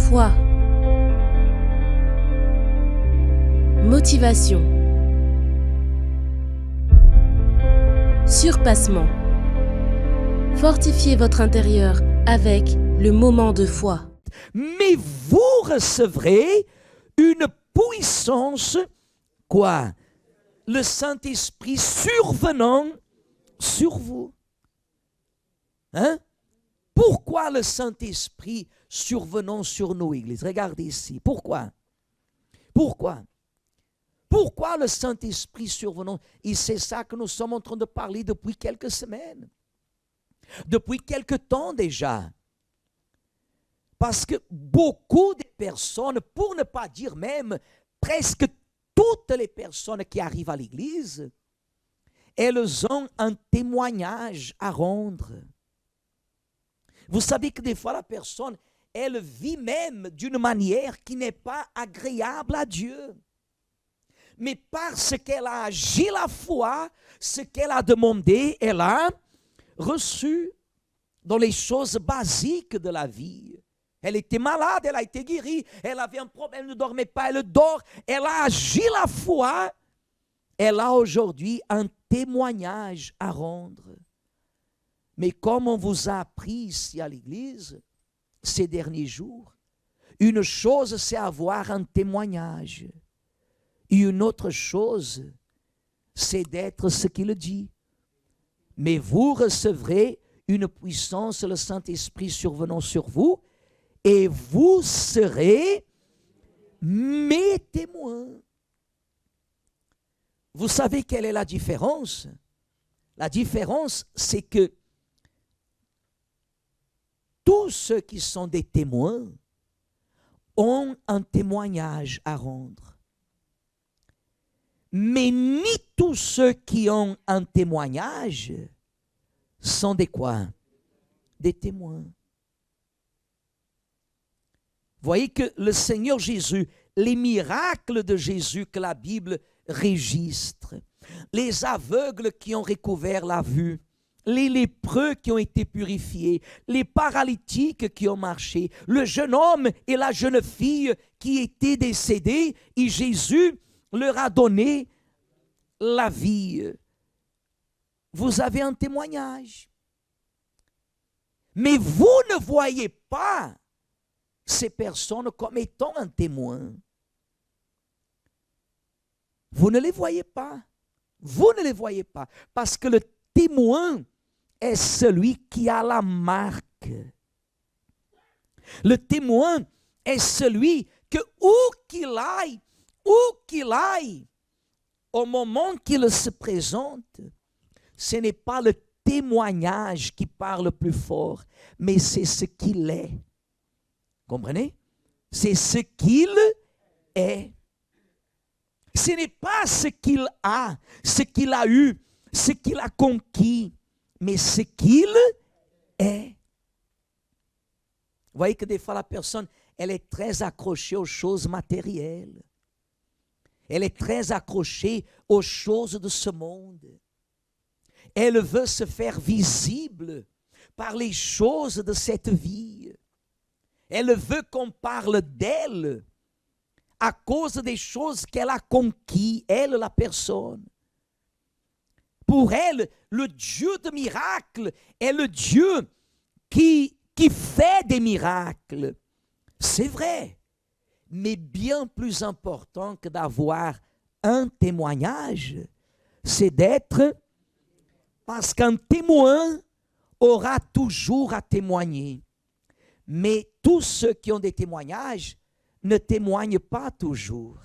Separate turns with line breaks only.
Foi. Motivation. Surpassement. Fortifiez votre intérieur avec le moment de foi.
Mais vous recevrez une puissance, quoi? Le Saint-Esprit survenant sur vous. Hein? Pourquoi le Saint-Esprit survenant sur nos églises? Regardez ici. Pourquoi? Pourquoi le Saint-Esprit survenant? Et c'est ça que nous sommes en train de parler depuis quelques semaines. Depuis quelque temps déjà. Parce que beaucoup de personnes, pour ne pas dire même presque toutes les personnes qui arrivent à l'église, elles ont un témoignage à rendre. Vous savez que des fois la personne, elle vit même d'une manière qui n'est pas agréable à Dieu. Mais parce qu'elle a agi la foi, ce qu'elle a demandé, elle a reçu dans les choses basiques de la vie. Elle était malade, elle a été guérie, elle avait un problème, elle ne dormait pas, elle dort, elle a agi la foi, elle a aujourd'hui un témoignage à rendre. Mais comme on vous a appris ici à l'église, ces derniers jours, une chose c'est avoir un témoignage, et une autre chose c'est d'être ce qu'il dit. Mais vous recevrez une puissance, le Saint-Esprit survenant sur vous, et vous serez mes témoins. Vous savez quelle est la différence? La différence, c'est que tous ceux qui sont des témoins ont un témoignage à rendre. Mais ni tous ceux qui ont un témoignage sont des quoi? Des témoins. Vous voyez que le Seigneur Jésus, les miracles de Jésus que la Bible registre, les aveugles qui ont recouvert la vue, les lépreux qui ont été purifiés, les paralytiques qui ont marché, le jeune homme et la jeune fille qui étaient décédés, et Jésus leur a donné la vie. Vous avez un témoignage. Mais vous ne voyez pas ces personnes comme étant un témoin. Vous ne les voyez pas. Vous ne les voyez pas. Parce que le témoin est celui qui a la marque. Le témoin est celui que où qu'il aille, au moment qu'il se présente, ce n'est pas le témoignage qui parle plus fort, mais c'est ce qu'il est. Comprenez? C'est ce qu'il est. Ce n'est pas ce qu'il a, ce qu'il a eu, ce qu'il a conquis, mais ce qu'il est. Vous voyez que des fois la personne, elle est très accrochée aux choses matérielles. Elle est très accrochée aux choses de ce monde. Elle veut se faire visible par les choses de cette vie. Elle veut qu'on parle d'elle à cause des choses qu'elle a conquises, elle, la personne. Pour elle, le Dieu de miracles est le Dieu qui fait des miracles. C'est vrai, mais bien plus important que d'avoir un témoignage, c'est d'être, parce qu'un témoin aura toujours à témoigner. Mais tous ceux qui ont des témoignages ne témoignent pas toujours.